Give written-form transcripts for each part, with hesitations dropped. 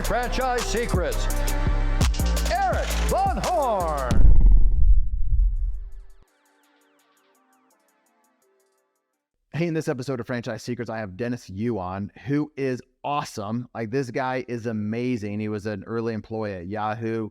franchise secrets, Erik Van Horn. Hey, in this episode of Franchise Secrets, I have Dennis Yu on, who is awesome. Like, this guy is amazing. He was an early employee at Yahoo,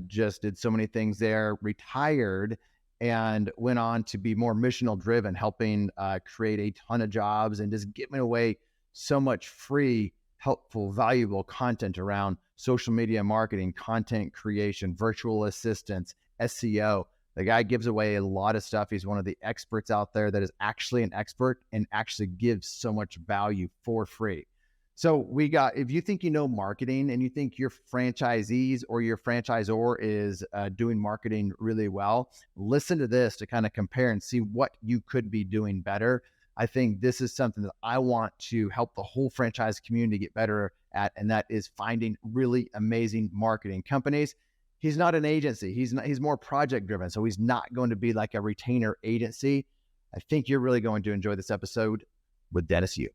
just did so many things there, retired, and went on to be more missional driven, helping create a ton of jobs and just giving away so much free, helpful, valuable content around social media marketing, content creation, virtual assistants, SEO. The guy gives away a lot of stuff. He's one of the experts out there that is actually an expert and actually gives so much value for free. So if you think you know marketing and you think your franchisees or your franchisor is doing marketing really well, listen to this to kind of compare and see what you could be doing better. I think this is something that I want to help the whole franchise community get better at, and that is finding really amazing marketing companies. He's not an agency. He's more project driven. So he's not going to be like a retainer agency. I think you're really going to enjoy this episode with Dennis Yu.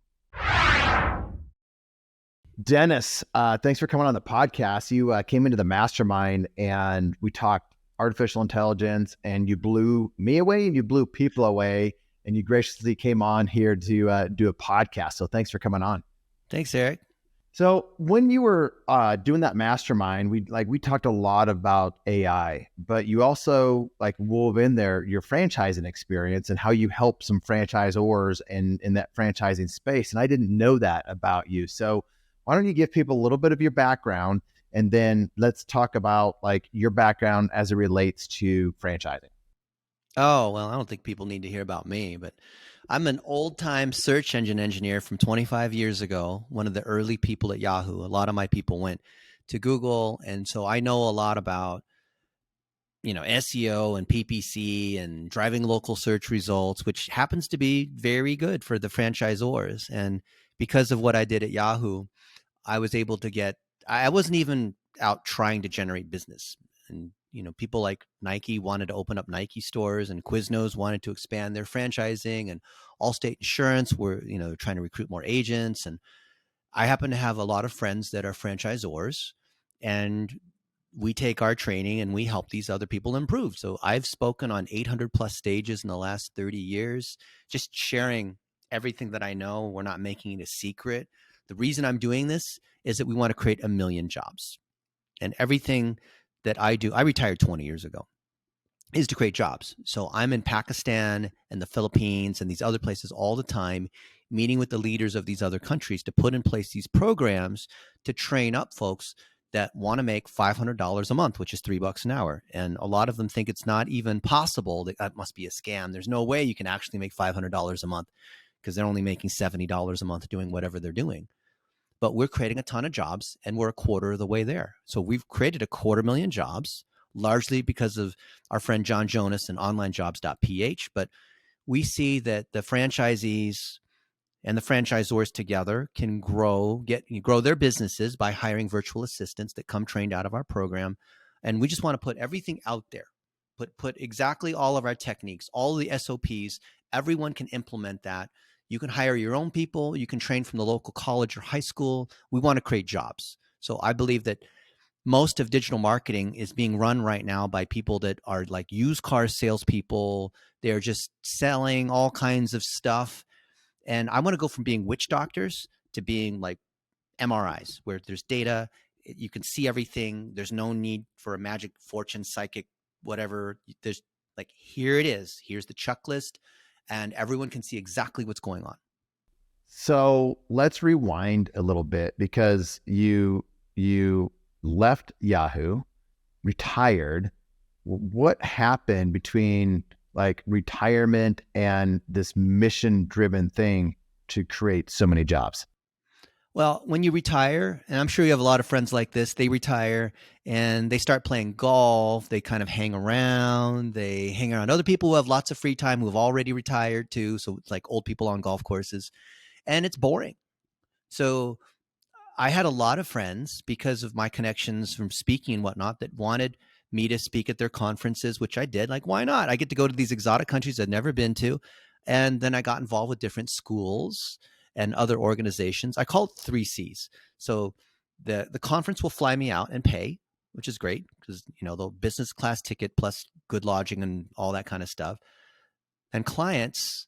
Dennis, thanks for coming on the podcast. You came into the mastermind and we talked artificial intelligence, and you blew me away and you blew people away, and you graciously came on here to do a podcast. So thanks for coming on. Thanks, Erik. So when you were doing that mastermind, we talked a lot about AI, but you also wove in there your franchising experience and how you help some franchisors in that franchising space. And I didn't know that about you. So why don't you give people a little bit of your background, and then let's talk about your background as it relates to franchising. Oh, well, I don't think people need to hear about me, but I'm an old-time search engine engineer from 25 years ago, one of the early people at Yahoo. A lot of my people went to Google, and so I know a lot about, SEO and PPC and driving local search results, which happens to be very good for the franchisors. And because of what I did at Yahoo, I was able to I wasn't even out trying to generate business. And people like Nike wanted to open up Nike stores, and Quiznos wanted to expand their franchising, and Allstate Insurance were, trying to recruit more agents. And I happen to have a lot of friends that are franchisors, and we take our training and we help these other people improve. So I've spoken on 800 plus stages in the last 30 years, just sharing everything that I know. We're not making it a secret. The reason I'm doing this is that we want to create 1 million jobs, and everything that I do, I retired 20 years ago, is to create jobs. So I'm in Pakistan and the Philippines and these other places all the time, meeting with the leaders of these other countries to put in place these programs to train up folks that want to make $500 a month, which is $3 an hour. And a lot of them think it's not even possible. That must be a scam. There's no way you can actually make $500 a month because they're only making $70 a month doing whatever they're doing. But we're creating a ton of jobs, and we're a quarter of the way there. So we've created 250,000 jobs, largely because of our friend John Jonas and onlinejobs.ph. But we see that the franchisees and the franchisors together can grow their businesses by hiring virtual assistants that come trained out of our program. And we just want to put everything out there, put exactly all of our techniques, all of the SOPs. Everyone can implement that. You can hire your own people. You can train from the local college or high school. We want to create jobs. So I believe that most of digital marketing is being run right now by people that are like used car salespeople. They're just selling all kinds of stuff. And I want to go from being witch doctors to being like MRIs, where there's data, you can see everything. There's no need for a magic fortune, psychic, whatever. There's here it is. Here's the checklist. And everyone can see exactly what's going on. So let's rewind a little bit, because you left Yahoo, retired. What happened between retirement and this mission-driven thing to create so many jobs? Well, when you retire, and I'm sure you have a lot of friends like this, they retire and they start playing golf. They kind of hang around. They hang around other people who have lots of free time, who have already retired too. So it's like old people on golf courses, and it's boring. So I had a lot of friends, because of my connections from speaking and whatnot, that wanted me to speak at their conferences, which I did. Why not? I get to go to these exotic countries I've never been to. And then I got involved with different schools and other organizations. I call it 3 C's. So The conference will fly me out and pay, which is great because, the business class ticket plus good lodging and all that kind of stuff. And clients,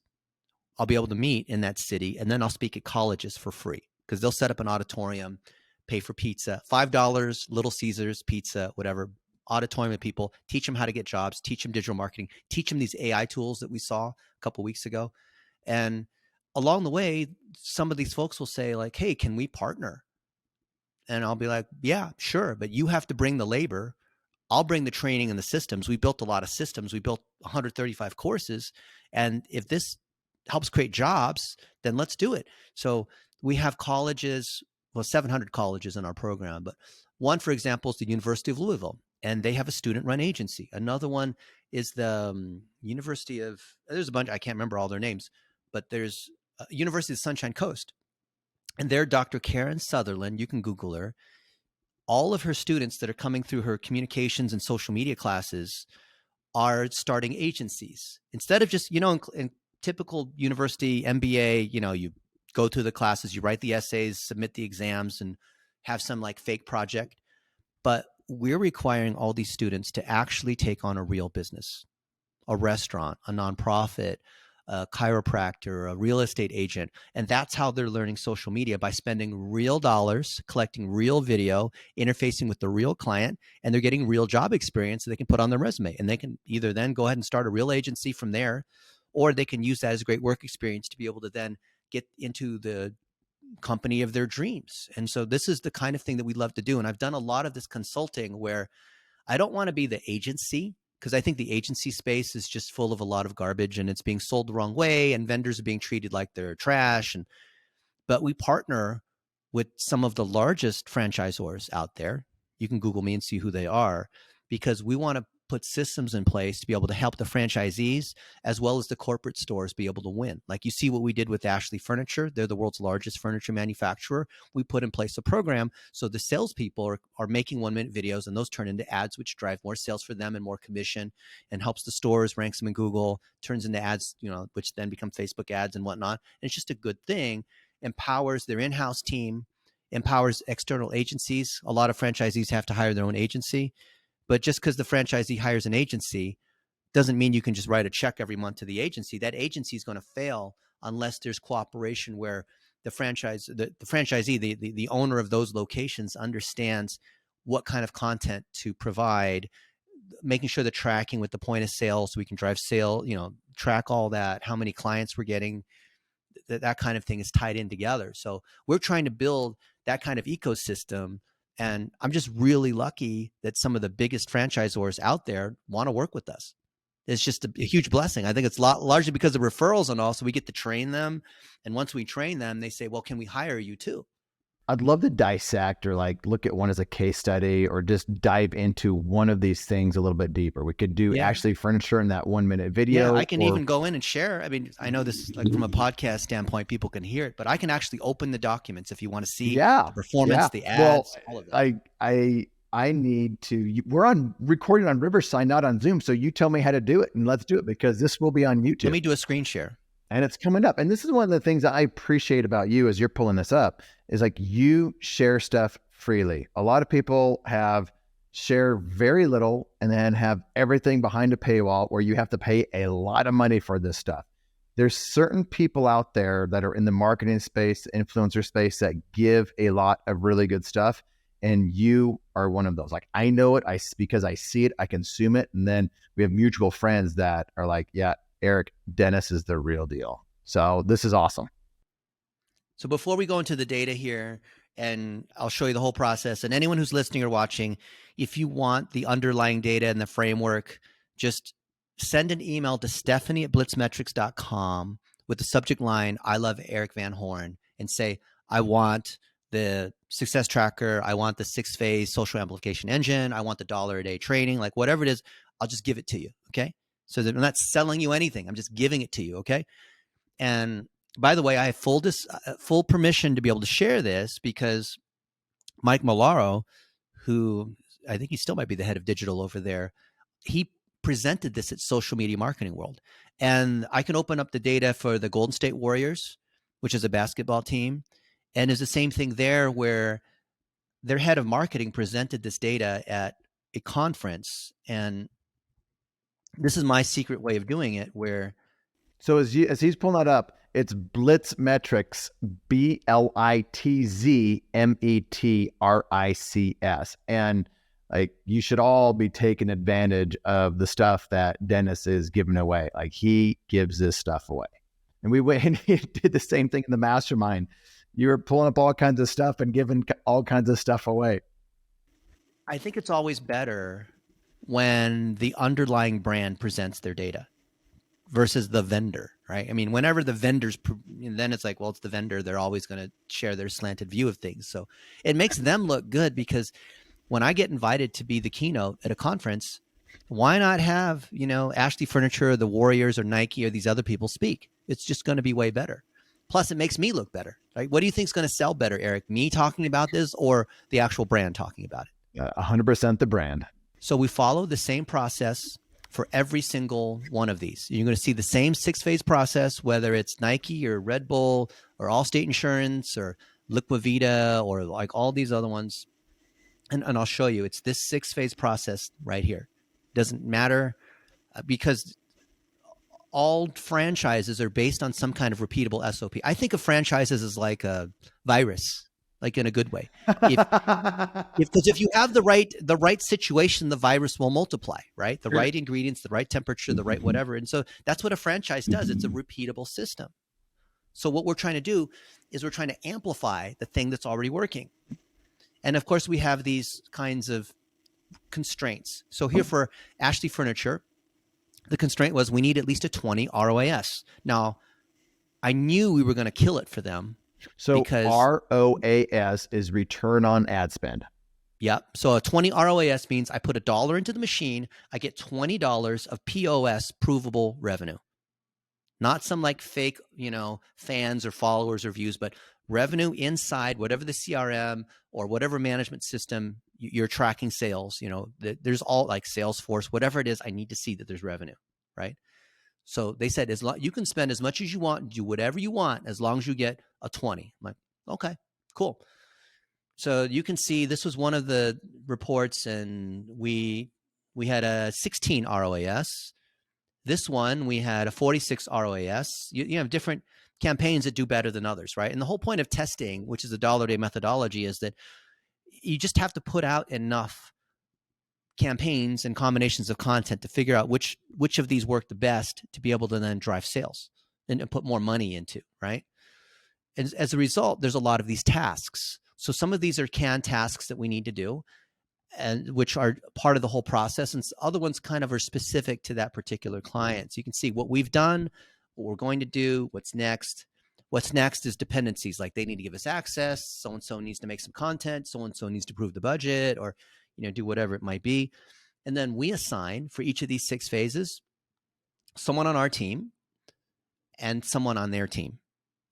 I'll be able to meet in that city, and then I'll speak at colleges for free because they'll set up an auditorium, pay for pizza, $5, Little Caesars, pizza, whatever, auditorium of people, teach them how to get jobs, teach them digital marketing, teach them these AI tools that we saw a couple of weeks ago. And along the way, some of these folks will say like, hey, can we partner? And I'll be like, yeah, sure. But you have to bring the labor. I'll bring the training and the systems. We built a lot of systems. We built 135 courses. And if this helps create jobs, then let's do it. So we have colleges, 700 colleges in our program. But one, for example, is the University of Louisville. And they have a student-run agency. Another one is the University of, there's a bunch, I can't remember all their names, but there's University of Sunshine Coast. And there, Dr. Karen Sutherland, you can Google her, all of her students that are coming through her communications and social media classes are starting agencies. Instead of just, in typical university MBA, you go through the classes, you write the essays, submit the exams, and have some like fake project. But we're requiring all these students to actually take on a real business, a restaurant, a nonprofit, a chiropractor, a real estate agent. And that's how they're learning social media, by spending real dollars, collecting real video, interfacing with the real client, and they're getting real job experience that they can put on their resume. And they can either then go ahead and start a real agency from there, or they can use that as a great work experience to be able to then get into the company of their dreams. And so this is the kind of thing that we love to do. And I've done a lot of this consulting where I don't want to be the agency, because I think the agency space is just full of a lot of garbage and it's being sold the wrong way and vendors are being treated like they're trash. But we partner with some of the largest franchisors out there. You can Google me and see who they are, because we want to put systems in place to be able to help the franchisees as well as the corporate stores be able to win. Like you see what we did with Ashley Furniture. They're the world's largest furniture manufacturer. We put in place a program so the salespeople are making 1-minute videos, and those turn into ads, which drive more sales for them and more commission, and helps the stores, ranks them in Google, turns into ads, which then become Facebook ads and whatnot. And it's just a good thing. Empowers their in-house team, empowers external agencies. A lot of franchisees have to hire their own agency. But just because the franchisee hires an agency doesn't mean you can just write a check every month to the agency. That agency is going to fail unless there's cooperation where the franchisee, the owner of those locations, understands what kind of content to provide, making sure the tracking with the point of sale so we can drive sale, track all that, how many clients we're getting, that kind of thing is tied in together. So we're trying to build that kind of ecosystem. And I'm just really lucky that some of the biggest franchisors out there want to work with us. It's just a huge blessing. I think it's largely because of referrals, and also we get to train them. And once we train them, they say, well, can we hire you too? I'd love to dissect or like look at one as a case study, or just dive into one of these things a little bit deeper. We could do Ashley Furniture in that 1-minute video. Yeah, I can even go in and share. I mean, I know this, like from a podcast standpoint, people can hear it, but I can actually open the documents if you want to see the performance, the ads, all of that. I need to, we're recording on Riverside, not on Zoom. So you tell me how to do it, and let's do it, because this will be on YouTube. Let me do a screen share. And it's coming up. And this is one of the things that I appreciate about you as you're pulling this up, is like you share stuff freely. A lot of people share very little and then have everything behind a paywall where you have to pay a lot of money for this stuff. There's certain people out there that are in the marketing space, influencer space, that give a lot of really good stuff. And you are one of those. Like, I know it because I see it, I consume it. And then we have mutual friends that are like, yeah, Erik, Dennis is the real deal. So this is awesome. So before we go into the data here, and I'll show you the whole process, and anyone who's listening or watching, if you want the underlying data and the framework, just send an email to Stephanie@blitzmetrics.com with the subject line, I love Erik Van Horn, and say, I want the success tracker, I want the 6-phase social amplification engine, I want the $1 a day training, like whatever it is, I'll just give it to you. Okay. So that I'm not selling you anything. I'm just giving it to you. Okay. And by the way, I have full permission to be able to share this, because Mike Malaro, who I think he still might be the head of digital over there, he presented this at Social Media Marketing World. And I can open up the data for the Golden State Warriors, which is a basketball team. And there's the same thing there, where their head of marketing presented this data at a conference, and this is my secret way of doing it, where So as he's pulling that up, it's Blitz Metrics, BLITZ METRICS. And like, you should all be taking advantage of the stuff that Dennis is giving away. Like, he gives this stuff away. And and he did the same thing in the mastermind. You were pulling up all kinds of stuff and giving all kinds of stuff away. I think it's always better when the underlying brand presents their data versus the vendor, right? I mean, whenever the vendors, then it's like, well, it's the vendor. They're always going to share their slanted view of things. So it makes them look good, because when I get invited to be the keynote at a conference, why not have, Ashley Furniture, the Warriors, or Nike, or these other people speak? It's just going to be way better. Plus, it makes me look better, right? What do you think is going to sell better, Eric? Me talking about this, or the actual brand talking about it? 100% the brand. So we follow the same process for every single one of these. You're going to see the same 6-phase process, whether it's Nike or Red Bull or Allstate Insurance or Liquivita or like all these other ones. And I'll show you, it's this 6-phase process right here. Doesn't matter, because all franchises are based on some kind of repeatable SOP. I think of franchises as like a virus, like in a good way. Because if you have the right situation, the virus will multiply, right? The right ingredients, the right temperature, the right whatever. And so that's what a franchise does. It's a repeatable system. So what we're trying to do is we're trying to amplify the thing that's already working. And of course, we have these kinds of constraints. So here for Ashley Furniture, the constraint was we need at least a 20 ROAS. Now, I knew we were going to kill it for them. So because ROAS is return on ad spend. Yep. So a 20 ROAS means I put $1 into the machine, I get $20 of POS provable revenue. Not some like fake, fans or followers or views, but revenue inside whatever the CRM or whatever management system you're tracking sales. There's all like Salesforce, whatever it is, I need to see that there's revenue, right? So they said, you can spend as much as you want, do whatever you want, as long as you get a 20. I'm like, okay, cool. So you can see this was one of the reports, and we had a 16 ROAS. This one, we had a 46 ROAS. You have different campaigns that do better than others, right? And the whole point of testing, which is a $1-a-day methodology, is that you just have to put out enough campaigns and combinations of content to figure out which of these work the best to be able to then drive sales and put more money into, right? And as a result, there's a lot of these tasks. So some of these are canned tasks that we need to do, and which are part of the whole process. And other ones kind of are specific to that particular client. So you can see what we've done, what we're going to do, what's next. What's next is dependencies, like they need to give us access. So-and-so needs to make some content. So-and-so needs to prove the budget, or do whatever it might be. And then we assign for each of these 6 phases, someone on our team and someone on their team.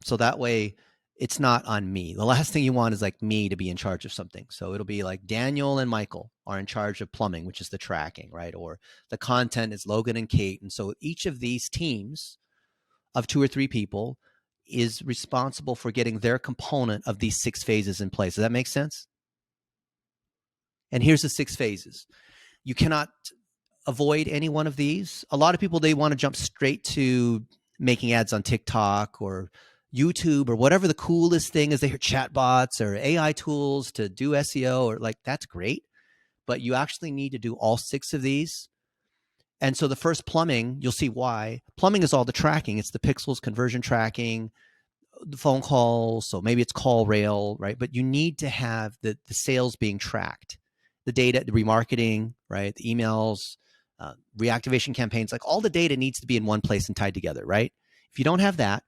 So that way it's not on me. The last thing you want is like me to be in charge of something. So it'll be like Daniel and Michael are in charge of plumbing, which is the tracking, right? Or the content is Logan and Kate. And so each of these teams of 2 or 3 people is responsible for getting their component of these 6 phases in place. Does that make sense? And here's the 6 phases. You cannot avoid any one of these. A lot of people, they want to jump straight to making ads on TikTok or YouTube or whatever the coolest thing is. They hear chatbots or AI tools to do SEO, or like, that's great. But you actually need to do all 6 of these. And so the first, plumbing, you'll see why. Plumbing is all the tracking. It's the pixels, conversion tracking, the phone calls. So maybe it's call rail, right? But you need to have the sales being tracked. The data, the remarketing, right? The emails, reactivation campaigns, like all the data needs to be in one place and tied together, right? If you don't have that,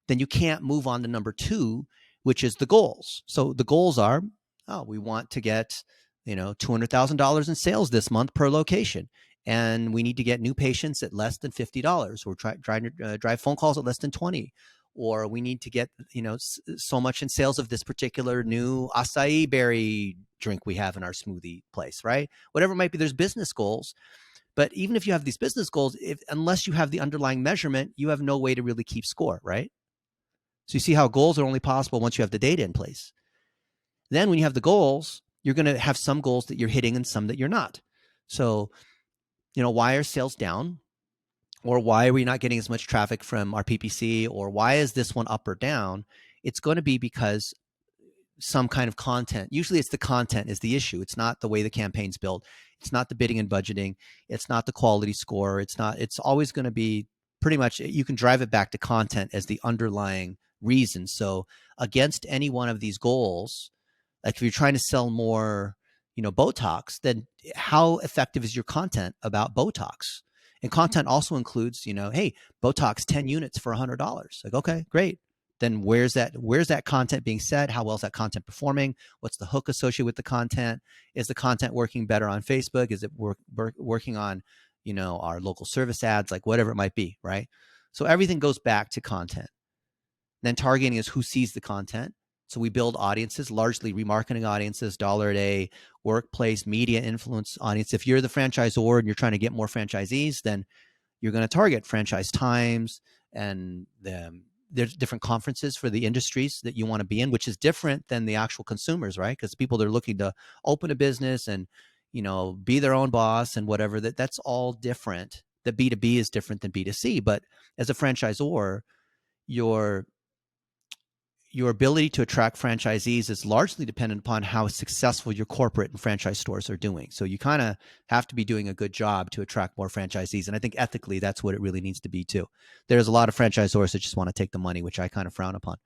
then you can't move on to number 2, which is the goals. So the goals are, we want to get, $200,000 in sales this month per location. And we need to get new patients at less than $50. We're trying to drive phone calls at less than 20. Or we need to get, so much in sales of this particular new acai berry drink we have in our smoothie place, right? Whatever it might be, there's business goals. But even if you have these business goals, unless you have the underlying measurement, you have no way to really keep score, right? So you see how goals are only possible once you have the data in place. Then when you have the goals, you're going to have some goals that you're hitting and some that you're not. So, why are sales down? Or why are we not getting as much traffic from our PPC? Or why is this one up or down? It's going to be because some kind of content. Usually it's the content is the issue. It's not the way the campaign's built. It's not the bidding and budgeting. It's not the quality score. It's always going to be pretty much, you can drive it back to content as the underlying reason. So against any one of these goals, like if you're trying to sell more, Botox, then how effective is your content about Botox? And content also includes, hey, Botox 10 units for $100. Like, okay, great. Then where's that content being said? How well is that content performing? What's the hook associated with the content? Is the content working better on Facebook? Is it working on, our local service ads, like whatever it might be, right? So everything goes back to content. Then targeting is who sees the content. So we build audiences, largely remarketing audiences, $1 a day, workplace, media influence audience. If you're the franchisor and you're trying to get more franchisees, then you're going to target Franchise Times and there's different conferences for the industries that you want to be in, which is different than the actual consumers, right? Because people that are looking to open a business and, be their own boss and whatever, that's all different. The B2B is different than B2C. But as a franchisor, your ability to attract franchisees is largely dependent upon how successful your corporate and franchise stores are doing. So you kind of have to be doing a good job to attract more franchisees. And I think ethically, that's what it really needs to be too. There's a lot of franchisors that just want to take the money, which I kind of frown upon,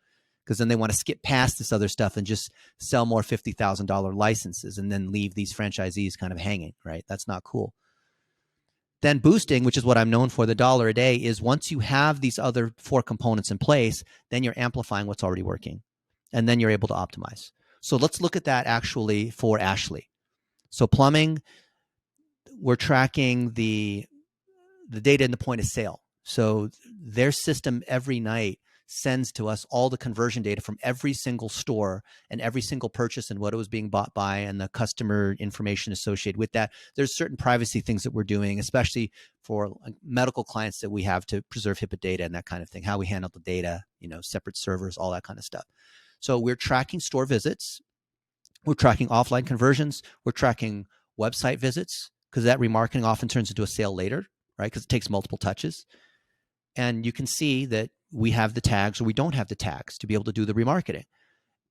because then they want to skip past this other stuff and just sell more $50,000 licenses and then leave these franchisees kind of hanging, right? That's not cool. Then boosting, which is what I'm known for, the $1 a day, is once you have these other 4 components in place, then you're amplifying what's already working. And then you're able to optimize. So let's look at that actually for Ashley. So plumbing, we're tracking the data in the point of sale. So their system every night sends to us all the conversion data from every single store and every single purchase and what it was being bought by and the customer information associated with that. There's certain privacy things that we're doing, especially for medical clients that we have to preserve HIPAA data and that kind of thing, how we handle the data, separate servers, all that kind of stuff. So we're tracking store visits. We're tracking offline conversions. We're tracking website visits because that remarketing often turns into a sale later, right? Because it takes multiple touches. And you can see that we have the tags or we don't have the tags to be able to do the remarketing.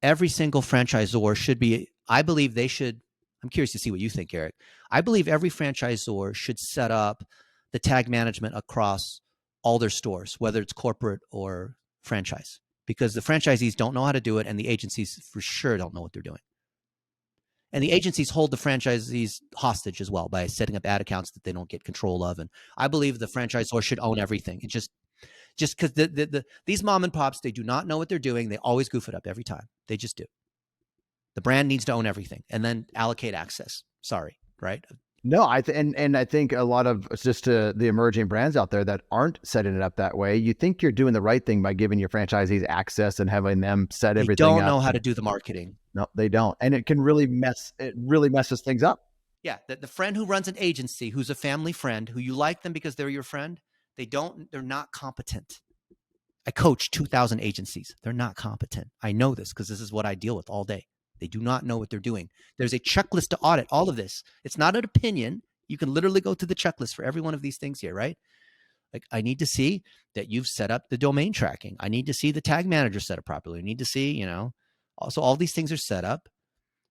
Every single franchisor should be, I believe they should, I'm curious to see what you think, Erik. I believe every franchisor should set up the tag management across all their stores, whether it's corporate or franchise, because the franchisees don't know how to do it and the agencies for sure don't know what they're doing. And the agencies hold the franchisees hostage as well by setting up ad accounts that they don't get control of. And I believe the franchisor should own everything. It just because these mom and pops, they do not know what they're doing. They always goof it up every time. They just do. The brand needs to own everything and then allocate access. Sorry, right? No, I think a lot of just the emerging brands out there that aren't setting it up that way. You think you're doing the right thing by giving your franchisees access and having them set everything up. They don't know how to do the marketing. No, they don't, and it can really messes things up. Yeah, the friend who runs an agency, who's a family friend, who you like them because they're your friend, they're not competent. I coach 2,000 agencies. They're not competent. I know this because this is what I deal with all day. They do not know what they're doing. There's a checklist to audit all of this. It's not an opinion. You can literally go to the checklist for every one of these things here, right? Like, I need to see that you've set up the domain tracking. I need to see the tag manager set up properly. I need to see, also all these things are set up.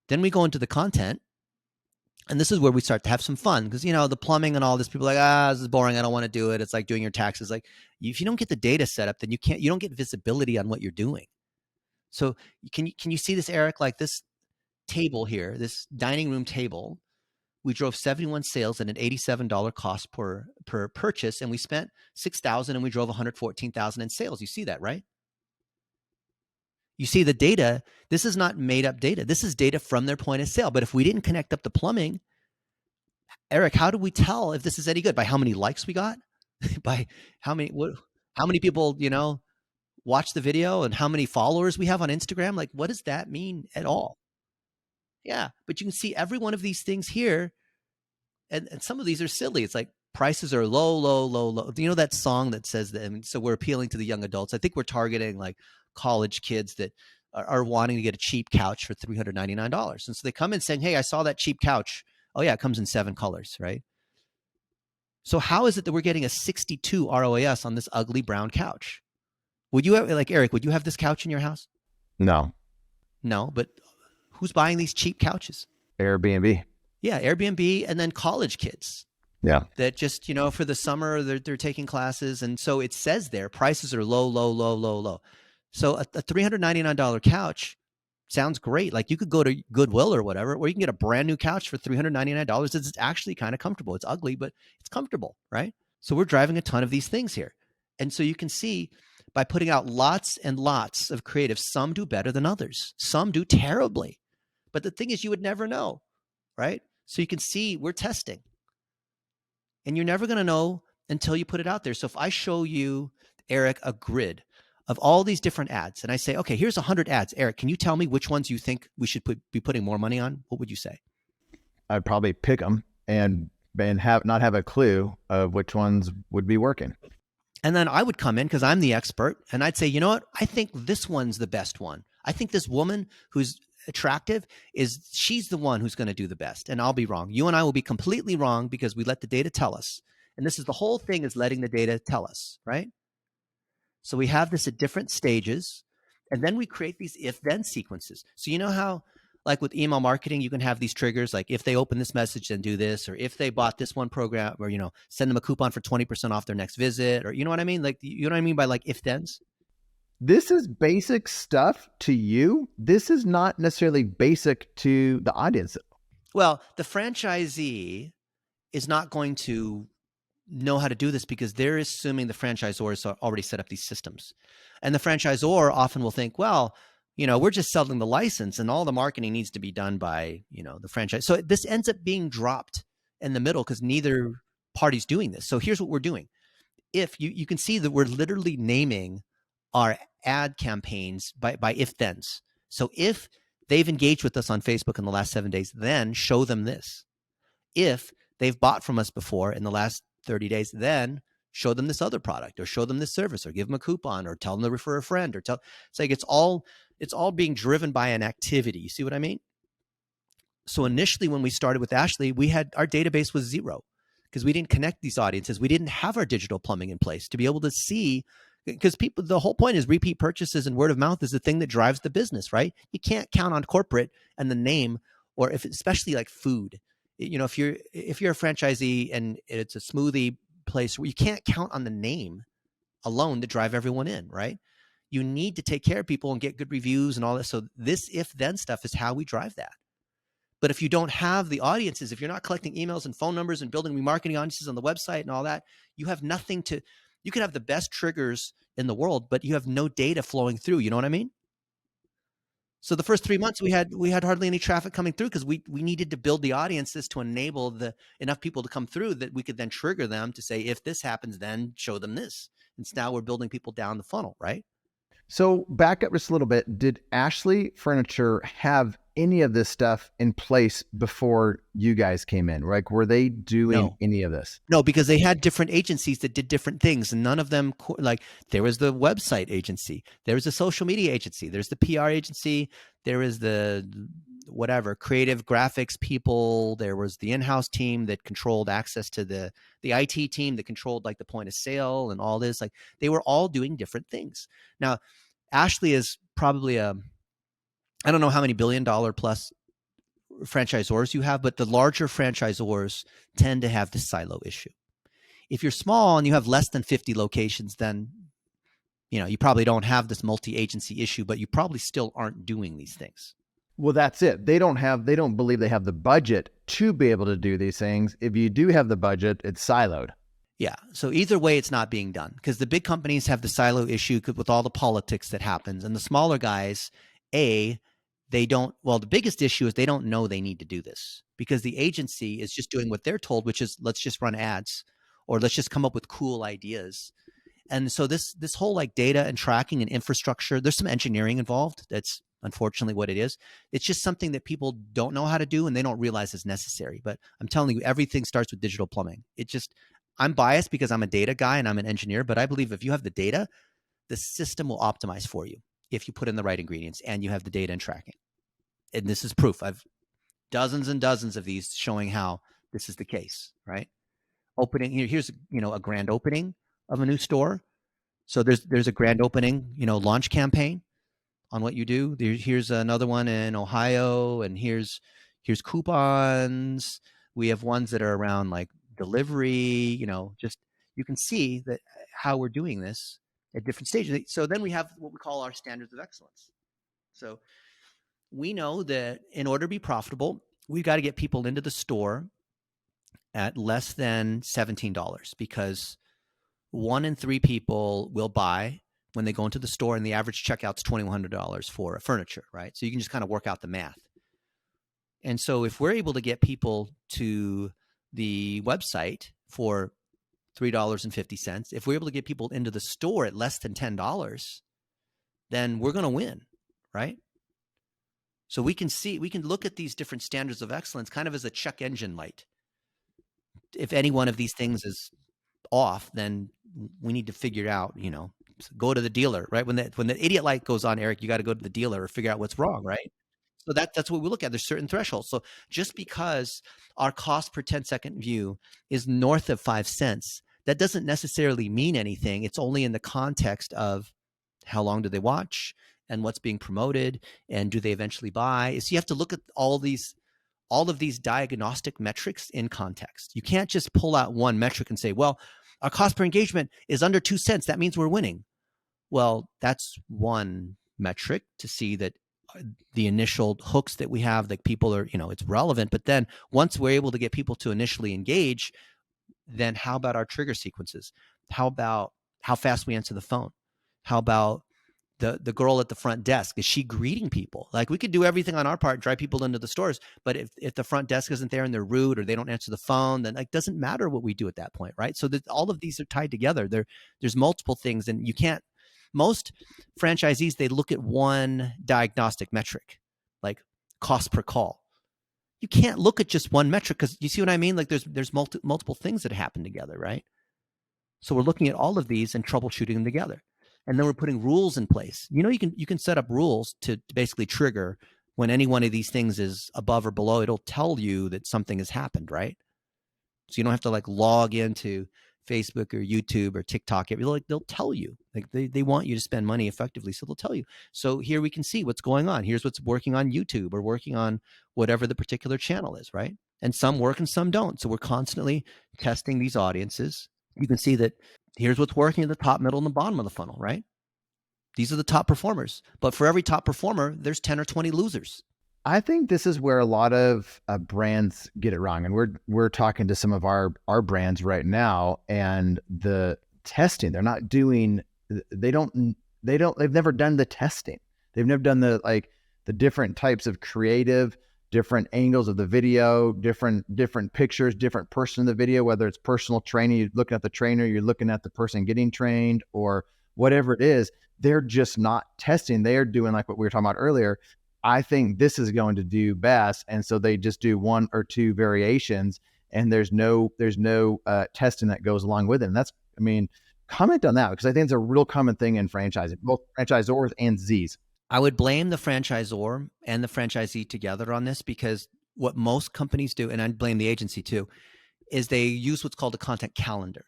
Then we go into the content. And this is where we start to have some fun because, the plumbing and all this, people are like, this is boring. I don't want to do it. It's like doing your taxes. Like, if you don't get the data set up, then you don't get visibility on what you're doing. So can you see this, Erik? Like this table here, this dining room table, we drove 71 sales at an $87 cost per purchase, and we spent $6,000 and we drove $114,000 in sales. You see that, right? You see the data. This is not made up data. This is data from their point of sale. But if we didn't connect up the plumbing, Erik, how do we tell if this is any good? By how many likes we got? By how many people, watch the video and how many followers we have on Instagram? Like, what does that mean at all? Yeah, but you can see every one of these things here. And some of these are silly. It's like prices are low, low, low, low. Do you know that song that says that? So we're appealing to the young adults. I think we're targeting like college kids that are wanting to get a cheap couch for $399. And so they come in saying, hey, I saw that cheap couch. Oh yeah, it comes in 7 colors, right? So how is it that we're getting a 62 ROAS on this ugly brown couch? Would you have, like, Eric, would you have this couch in your house? No. No, but who's buying these cheap couches? Airbnb. Yeah, Airbnb, and then college kids. Yeah. That just, for the summer, they're taking classes. And so it says there, prices are low, low, low, low, low. So a $399 couch sounds great. Like you could go to Goodwill or whatever, or you can get a brand new couch for $399. It's actually kind of comfortable. It's ugly, but it's comfortable, right? So we're driving a ton of these things here. And so you can see by putting out lots and lots of creative, some do better than others. Some do terribly. But the thing is, you would never know, right? So you can see we're testing. And you're never going to know until you put it out there. So if I show you, Eric, a grid of all these different ads, and I say, okay, here's 100 ads. Eric, can you tell me which ones you think we should be putting more money on? What would you say? I'd probably pick them and not have a clue of which ones would be working. And then I would come in because I'm the expert, and I'd say, you know what? I think this one's the best one. I think this woman who's attractive she's the one who's going to do the best. And I'll be wrong. You and I will be completely wrong because we let the data tell us. And this is the whole thing, is letting the data tell us, right? So we have this at different stages, and then we create these if-then sequences. So you know how, like with email marketing, you can have these triggers, like if they open this message, then do this, or if they bought this one program, or, send them a coupon for 20% off their next visit, or you know what I mean? Like, you know what I mean by like if-thens? This is basic stuff to you. This is not necessarily basic to the audience. Well, the franchisee is not going to know how to do this because they're assuming the franchisor has already set up these systems. And the franchisor often will think, well, we're just selling the license and all the marketing needs to be done by, the franchise. So this ends up being dropped in the middle because neither party's doing this. So here's what we're doing. If you can see that we're literally naming our ad campaigns by if-thens. So if they've engaged with us on Facebook in the last 7 days, then show them this. If they've bought from us before in the last 30 days, then show them this other product, or show them this service, or give them a coupon, or tell them to refer a friend, it's like it's all being driven by an activity. You see what I mean? So initially when we started with Ashley, our database was 0 because we didn't connect these audiences. We didn't have our digital plumbing in place to be able to see, because the whole point is repeat purchases and word of mouth is the thing that drives the business, right? You can't count on corporate and the name, or especially like food. If you're a franchisee and it's a smoothie place, where you can't count on the name alone to drive everyone in, right? You need to take care of people and get good reviews and all that. So this if-then stuff is how we drive that. But if you don't have the audiences, if you're not collecting emails and phone numbers and building remarketing audiences on the website and all that, you have nothing to. You can have the best triggers in the world, but you have no data flowing through. You know what I mean? So the first 3 months we had hardly any traffic coming through because we needed to build the audiences to enable enough people to come through that we could then trigger them to say, if this happens, then show them this. And so now we're building people down the funnel, right? So back up just a little bit. Did Ashley Furniture have any of this stuff in place before you guys came in? Like, were they doing any of this? No, because they had different agencies that did different things. And none of them, like, there was the website agency, there was the social media agency, there's the PR agency, there is the creative graphics people, there was the in-house team that controlled access to the IT team that controlled like the point of sale and all this. Like, they were all doing different things. Now, Ashley is probably I don't know how many $1 billion plus franchisors you have, but the larger franchisors tend to have this silo issue. If you're small and you have less than 50 locations, then you probably don't have this multi-agency issue, but you probably still aren't doing these things. Well, that's it. They don't believe they have the budget to be able to do these things. If you do have the budget, it's siloed. Yeah. So either way, it's not being done because the big companies have the silo issue with all the politics that happens. And the smaller guys, the biggest issue is they don't know they need to do this because the agency is just doing what they're told, which is let's just run ads or let's just come up with cool ideas. And so this whole like data and tracking and infrastructure, there's some engineering involved. That's unfortunately what it is. It's just something that people don't know how to do and they don't realize is necessary. But I'm telling you, everything starts with digital plumbing. I'm biased because I'm a data guy and I'm an engineer, but I believe if you have the data, the system will optimize for you. if you put in the right ingredients and you have the data and tracking. And this is proof. I've dozens and dozens of these showing how this is the case, right? Opening, here's a grand opening of a new store. So there's a grand opening, launch campaign on what you do. Here's another one in Ohio, and here's coupons. We have ones that are around like delivery, just you can see that how we're doing this at different stages. So then we have what we call our standards of excellence. So we know that in order to be profitable, we've got to get people into the store at less than $17, because 1 in 3 people will buy when they go into the store, and the average checkout's $2,100 for furniture, right? So you can just kind of work out the math. And so if we're able to get people to the website for $3.50, if we're able to get people into the store at less than $10, then we're going to win, right? So we can look at these different standards of excellence kind of as a check engine light. If any one of these things is off, then we need to figure it out, go to the dealer, right? When the idiot light goes on, Eric, you got to go to the dealer or figure out what's wrong, right? So that's what we look at. There's certain thresholds. So just because our cost per 10-second view is north of 5 cents, that doesn't necessarily mean anything. It's only in the context of how long do they watch and what's being promoted, and do they eventually buy. So you have to look at all of these diagnostic metrics in context. You can't just pull out one metric and say, well, our cost per engagement is under 2 cents. That means we're winning. Well, that's one metric to see that the initial hooks that we have, that people are, it's relevant. But then once we're able to get people to initially engage, then how about our trigger sequences? How about how fast we answer the phone? How about the girl at the front desk? Is she greeting people? Like, we could do everything on our part, drive people into the stores, but if the front desk isn't there and they're rude or they don't answer the phone, then it doesn't matter what we do at that point, right? So that all of these are tied together. There's multiple things, and you can't. Most franchisees, they look at one diagnostic metric, like cost per call. You can't look at just one metric, because you see what I mean? Like there's multiple things that happen together, right? So we're looking at all of these and troubleshooting them together. And then we're putting rules in place. You can set up rules to basically trigger when any one of these things is above or below. It'll tell you that something has happened, right? So you don't have to like log into Facebook or YouTube or TikTok. They'll tell you. Like they want you to spend money effectively, so they'll tell you. So here we can see what's going on. Here's what's working on YouTube or working on whatever the particular channel is, right? And some work and some don't. So we're constantly testing these audiences. You can see that here's what's working at the top, middle, and the bottom of the funnel, right? These are the top performers. But for every top performer, there's 10 or 20 losers. I think this is where a lot of brands get it wrong. And we're talking to some of our brands right now, and the testing, they're not doing, they've never done the testing. They've never done the different types of creative, different angles of the video, different pictures, different person in the video, whether it's personal training, you're looking at the trainer, you're looking at the person getting trained, or whatever it is. They're just not testing. They're doing like what we were talking about earlier. I think this is going to do best. And so they just do 1 or 2 variations, and there's no testing that goes along with it. And comment on that, because I think it's a real common thing in franchising, both franchisors and Zs. I would blame the franchisor and the franchisee together on this, because what most companies do, and I'd blame the agency too, is they use what's called a content calendar.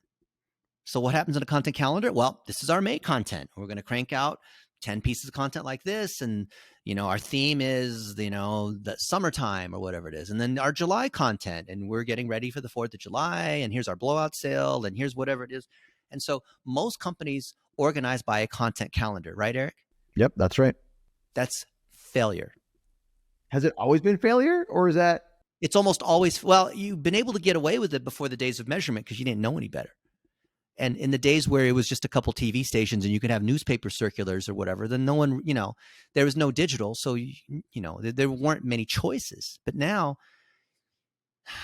So what happens in a content calendar? Well, this is our May content. We're going to crank out 10 pieces of content like this. And, our theme is, the summertime or whatever it is. And then our July content, and we're getting ready for the 4th of July. And here's our blowout sale. And here's whatever it is. And so most companies organize by a content calendar, right, Eric? Yep, that's right. That's failure. Has it always been failure, or is that? It's almost always, well, you've been able to get away with it before the days of measurement because you didn't know any better. And in the days where it was just a couple TV stations and you could have newspaper circulars or whatever, then no one, there was no digital. So, there weren't many choices. But now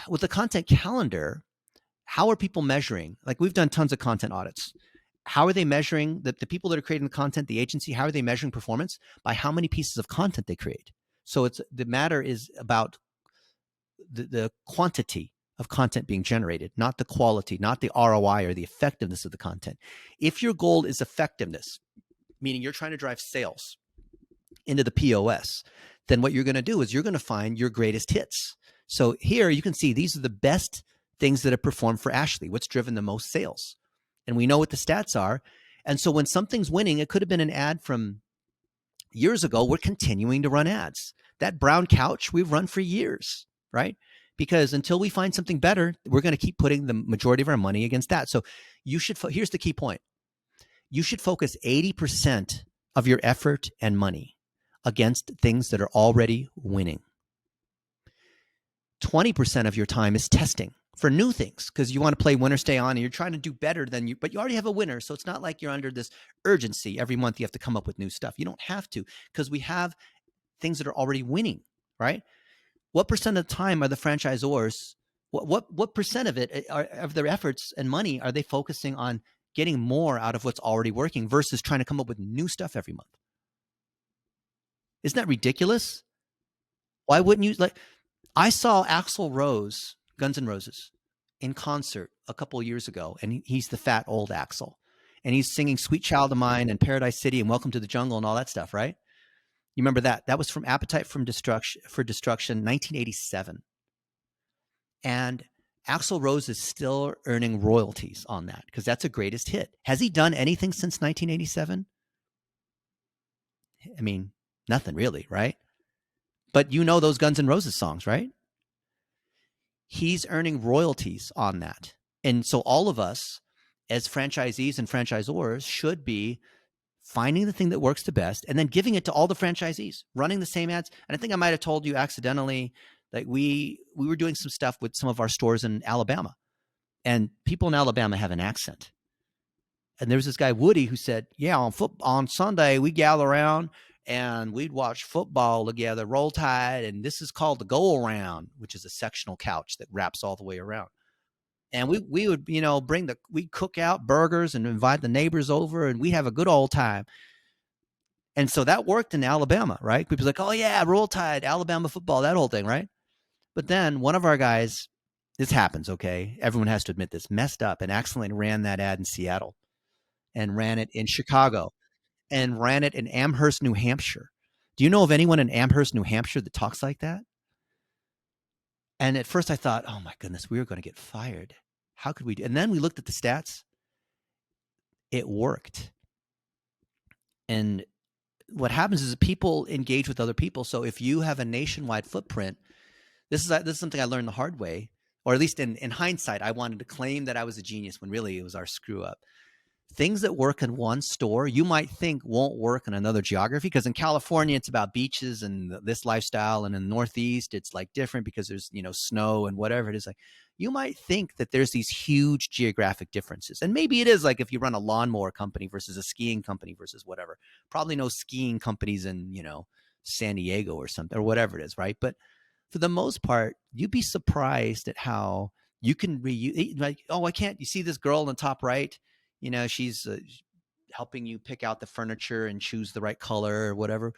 with the content calendar, how are people measuring? Like, we've done tons of content audits. How are they measuring the people that are creating the content, the agency? How are they measuring performance? By how many pieces of content they create. So the matter is about the quantity of content being generated, not the quality, not the ROI or the effectiveness of the content. If your goal is effectiveness, meaning you're trying to drive sales, into the POS, then what you're going to do is you're going to find your greatest hits. So here you can see these are the best things that have performed for Ashley, what's driven the most sales. And we know what the stats are. And so when something's winning, it could have been an ad from years ago. We're continuing to run ads. That brown couch we've run for years, right? Because until we find something better, we're going to keep putting the majority of our money against that. So you should, here's the key point. You should focus 80% of your effort and money against things that are already winning. 20% of your time is testing for new things because you want to play winner stay on and you're trying to do better than you, but you already have a winner. So it's not like you're under this urgency. Every month you have to come up with new stuff. You don't have to because we have things that are already winning, right? What percent of the time are the franchisors, what percent of it of their efforts and money are they focusing on getting more out of what's already working versus trying to come up with new stuff every month? Isn't that ridiculous? Why wouldn't you I saw Axl Rose, Guns N' Roses, in concert a couple of years ago, and he's the fat old Axl, and he's singing "Sweet Child of Mine" and "Paradise City" and "Welcome to the Jungle" and all that stuff, right? You remember that? That was from Appetite for Destruction, 1987, and Axl Rose is still earning royalties on that because that's a greatest hit. Has he done anything since 1987? I mean, nothing really, right? But you know those Guns N' Roses songs, right? He's earning royalties on that. And so all of us as franchisees and franchisors should be finding the thing that works the best and then giving it to all the franchisees, running the same ads. And I think I might have told you accidentally, like we were doing some stuff with some of our stores in Alabama, and people in Alabama have an accent. And there was this guy, Woody, who said, yeah, on Sunday, we gather around and we'd watch football together, roll tide, and this is called the go around, which is a sectional couch that wraps all the way around. And we would, we'd cook out burgers and invite the neighbors over, and we'd have a good old time. And so that worked in Alabama, right? People like, oh yeah, roll tide, Alabama football, that whole thing, right? But then one of our guys, this happens, okay? Everyone has to admit this, messed up and accidentally ran that ad in Seattle and ran it in Chicago and ran it in Amherst, New Hampshire. Do you know of anyone in Amherst, New Hampshire that talks like that? And at first I thought, oh my goodness, we were going to get fired. How could we do? And then we looked at the stats. It worked. And what happens is that people engage with other people. So if you have a nationwide footprint, this is something I learned the hard way, or at least in hindsight, I wanted to claim that I was a genius when really it was our screw up. Things that work in one store, you might think won't work in another geography, because in California, it's about beaches and this lifestyle. And in the Northeast, it's like different because there's, snow and whatever it is. Like, you might think that there's these huge geographic differences. And maybe it is like if you run a lawnmower company versus a skiing company versus whatever, probably no skiing companies in, San Diego or something or whatever it is. Right. But for the most part, you'd be surprised at how you can reuse, like, oh, I can't, you see this girl in the top right? She's helping you pick out the furniture and choose the right color or whatever.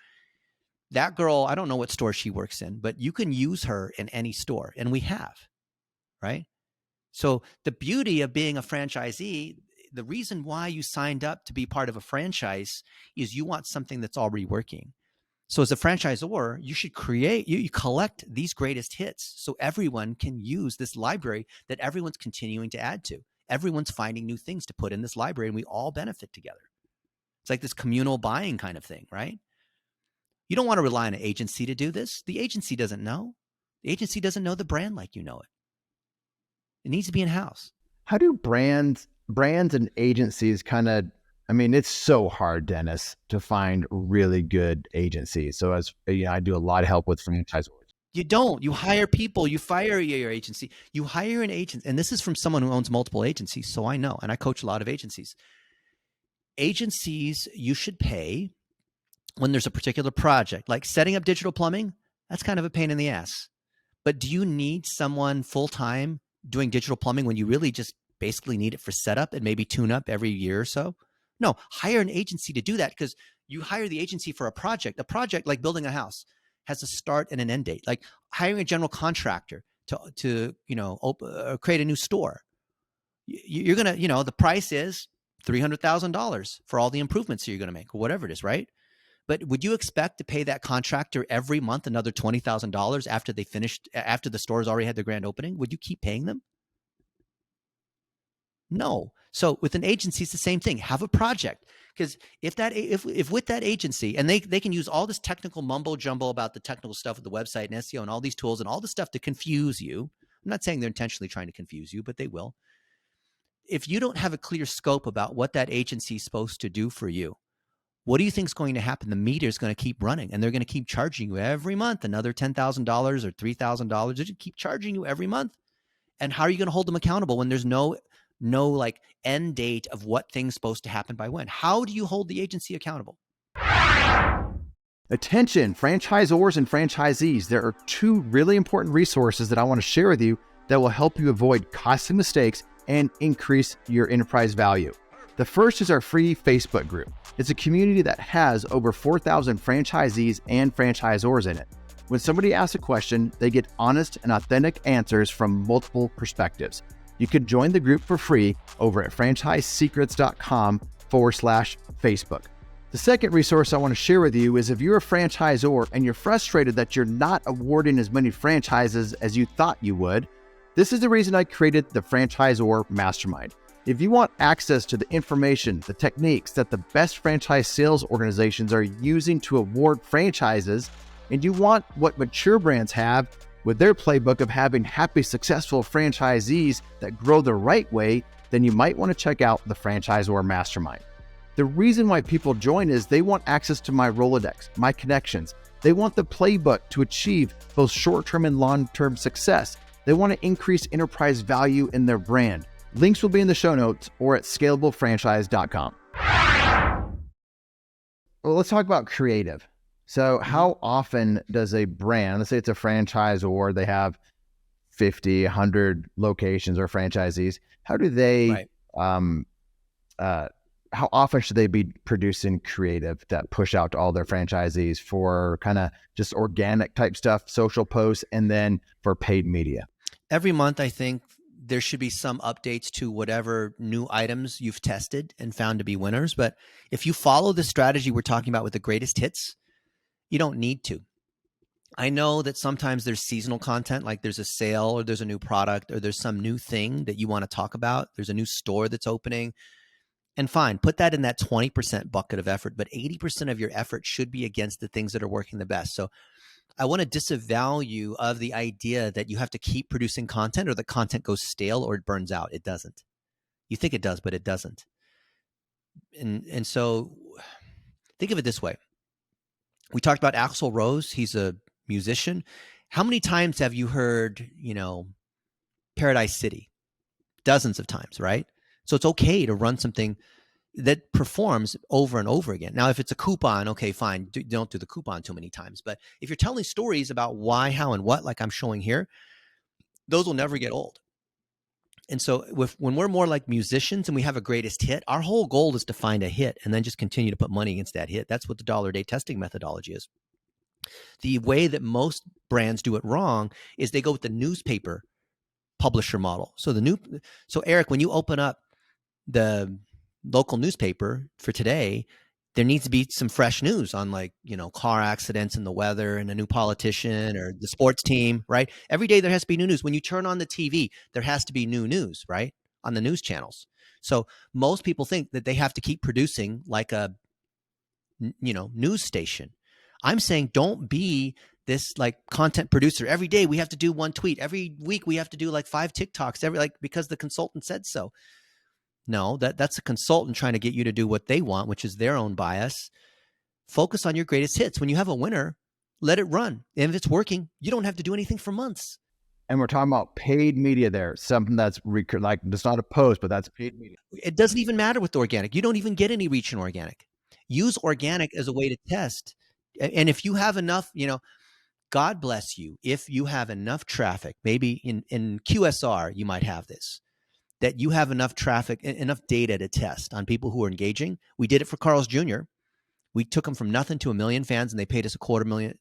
That girl, I don't know what store she works in, but you can use her in any store. And we have, right? So the beauty of being a franchisee, the reason why you signed up to be part of a franchise is you want something that's already working. So as a franchisor, you should you collect these greatest hits so everyone can use this library that everyone's continuing to add to. Everyone's finding new things to put in this library, and we all benefit together. It's like this communal buying kind of thing, right? You don't want to rely on an agency to do this. The agency doesn't know. The agency doesn't know the brand like you know it. It needs to be in-house. How do brands and agencies it's so hard, Dennis, to find really good agencies. So as I do a lot of help with franchisors. You don't. You hire people. You fire your agency. You hire an agent. And this is from someone who owns multiple agencies. So I know. And I coach a lot of agencies. Agencies, you should pay when there's a particular project. Like setting up digital plumbing, that's kind of a pain in the ass. But do you need someone full-time doing digital plumbing when you really just basically need it for setup and maybe tune up every year or so? No, hire an agency to do that, because you hire the agency for a project. A project like building a house has a start and an end date. Like hiring a general contractor to create a new store. You're going to, the price is $300,000 for all the improvements you're going to make or whatever it is, right? But would you expect to pay that contractor every month another $20,000 after they finished, after the store's already had their grand opening? Would you keep paying them? No. So with an agency, it's the same thing. Have a project. Because if with that agency, and they can use all this technical mumbo jumbo about the technical stuff with the website and SEO and all these tools and all this stuff to confuse you. I'm not saying they're intentionally trying to confuse you, but they will. If you don't have a clear scope about what that agency is supposed to do for you, what do you think is going to happen? The meter is going to keep running, and they're going to keep charging you every month another $10,000 or $3,000. They just keep charging you every month. And how are you going to hold them accountable when there's no like end date of what thing's supposed to happen by when? How do you hold the agency accountable? Attention, franchisors and franchisees. There are two really important resources that I want to share with you that will help you avoid costly mistakes and increase your enterprise value. The first is our free Facebook group. It's a community that has over 4,000 franchisees and franchisors in it. When somebody asks a question, they get honest and authentic answers from multiple perspectives. You can join the group for free over at franchisesecrets.com/Facebook. The second resource I want to share with you is if you're a franchisor and you're frustrated that you're not awarding as many franchises as you thought you would, this is the reason I created the Franchisor Mastermind. If you want access to the information, the techniques that the best franchise sales organizations are using to award franchises, and you want what mature brands have with their playbook of having happy, successful franchisees that grow the right way, then you might want to check out the Franchisor Mastermind. The reason why people join is they want access to my Rolodex, my connections. They want the playbook to achieve both short-term and long-term success. They want to increase enterprise value in their brand. Links will be in the show notes or at scalablefranchise.com. Well, let's talk about creative. So how often does a brand, let's say it's a franchise or they have 50, 100 locations or franchisees, how do they, how often should they be producing creative that push out to all their franchisees for kind of just organic type stuff, social posts, and then for paid media? Every month, I think there should be some updates to whatever new items you've tested and found to be winners. But if you follow the strategy we're talking about with the greatest hits, you don't need to. I know that sometimes there's seasonal content, like there's a sale or there's a new product or there's some new thing that you want to talk about. There's a new store that's opening. And fine, put that in that 20% bucket of effort, but 80% of your effort should be against the things that are working the best. So I want to disavow you of the idea that you have to keep producing content or the content goes stale or it burns out. It doesn't. You think it does, but it doesn't. And so think of it this way. We talked about Axl Rose. He's a musician. How many times have you heard, Paradise City? Dozens of times, right? So it's okay to run something that performs over and over again. Now, if it's a coupon, okay, fine. Don't do the coupon too many times. But if you're telling stories about why, how, and what, like I'm showing here, those will never get old. And so when we're more like musicians and we have a greatest hit, our whole goal is to find a hit and then just continue to put money against that hit. That's what the $1-a-day testing methodology is. The way that most brands do it wrong is they go with the newspaper publisher model. So Eric, when you open up the local newspaper for today, there needs to be some fresh news on car accidents and the weather and a new politician or the sports team, right? Every day there has to be new news. When you turn on the TV, there has to be new news, right? On the news channels. So most people think that they have to keep producing like a, news station. I'm saying don't be this content producer. Every day we have to do one tweet. Every week we have to do 5 TikToks because the consultant said so. No, that's a consultant trying to get you to do what they want, which is their own bias. Focus on your greatest hits. When you have a winner, let it run. And if it's working, you don't have to do anything for months. And we're talking about paid media there, something that's it's not a post, but that's paid media. It doesn't even matter with the organic. You don't even get any reach in organic. Use organic as a way to test. And if you have enough, God bless you. If you have enough traffic, maybe in QSR, you might have this. That you have enough traffic, enough data to test on people who are engaging. We did it for Carl's Jr. We took them from nothing to 1 million fans, and they paid us $250,000.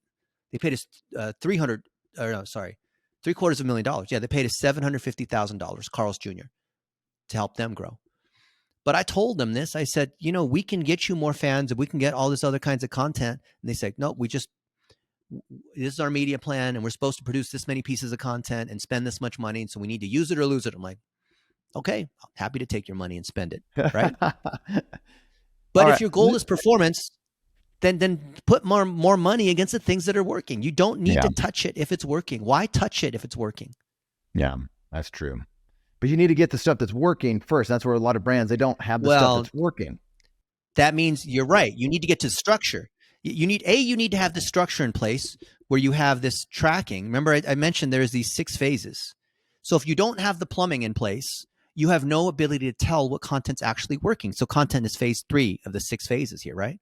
They paid us $750,000. Yeah, they paid us $750,000, Carl's Jr., to help them grow. But I told them this. I said, we can get you more fans and we can get all this other kinds of content. And they said, no, this is our media plan and we're supposed to produce this many pieces of content and spend this much money. And so we need to use it or lose it. I'm like, okay, happy to take your money and spend it. Right. But if your goal is performance, then put more money against the things that are working. You don't need to touch it if it's working. Why touch it if it's working? Yeah, that's true. But you need to get the stuff that's working first. That's where a lot of brands, they don't have the stuff that's working. That means you're right. You need to get to structure. You need to have the structure in place where you have this tracking. Remember, I mentioned there's these 6 phases. So if you don't have the plumbing in place, you have no ability to tell what content's actually working. So content is phase 3 of the 6 phases here, right?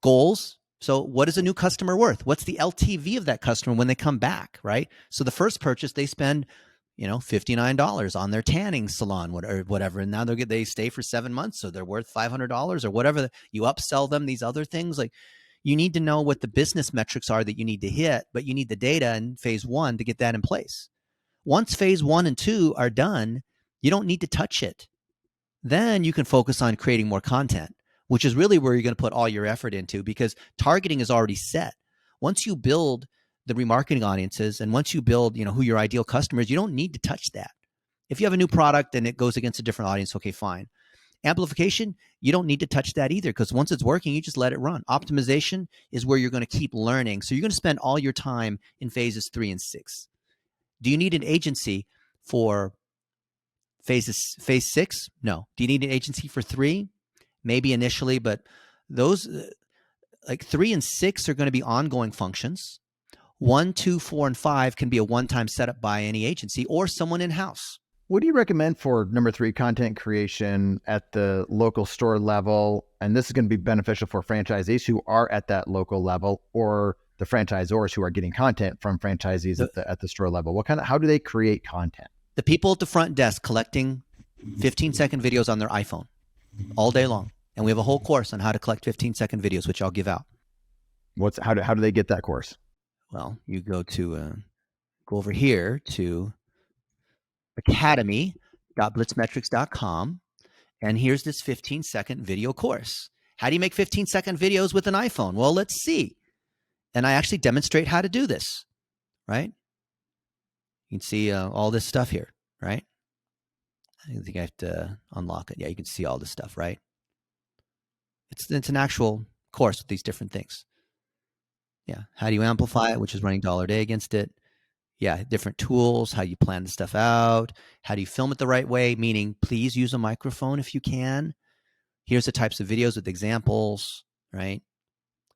Goals. So what is a new customer worth? What's the LTV of that customer when they come back, right? So the first purchase, they spend $59 on their tanning salon or whatever. And now they stay for 7 months. So they're worth $500 or whatever. You upsell them these other things. Like, you need to know what the business metrics are that you need to hit, but you need the data in phase 1 to get that in place. Once phase 1 and 2 are done, you don't need to touch it. Then you can focus on creating more content, which is really where you're going to put all your effort into, because targeting is already set. Once you build the remarketing audiences, and once you build, who your ideal customer is, you don't need to touch that. If you have a new product and it goes against a different audience, okay, fine. Amplification, you don't need to touch that either, because once it's working, you just let it run. Optimization is where you're going to keep learning. So you're going to spend all your time in phases 3 and 6. Do you need an agency for phase 6? No. Do you need an agency for 3? Maybe initially, but those like 3 and 6 are going to be ongoing functions. 1, 2, 4, and 5 can be a one-time setup by any agency or someone in-house. What do you recommend for number 3, content creation at the local store level? And this is going to be beneficial for franchisees who are at that local level, or the franchisors who are getting content from franchisees at the store level. How do they create content? The people at the front desk collecting 15-second videos on their iPhone all day long. And we have a whole course on how to collect 15-second videos, which I'll give out. How do they get that course? Well, you go over here to academy.blitzmetrics.com, and here's this 15-second video course. How do you make 15-second videos with an iPhone? Well, let's see. And I actually demonstrate how to do this, right? You can see all this stuff here, right? I think I have to unlock it. Yeah, you can see all this stuff, right? It's an actual course with these different things. Yeah. How do you amplify it, which is running dollar a day against it? Yeah. Different tools, how you plan the stuff out. How do you film it the right way? Meaning, please use a microphone if you can. Here's the types of videos with examples, right?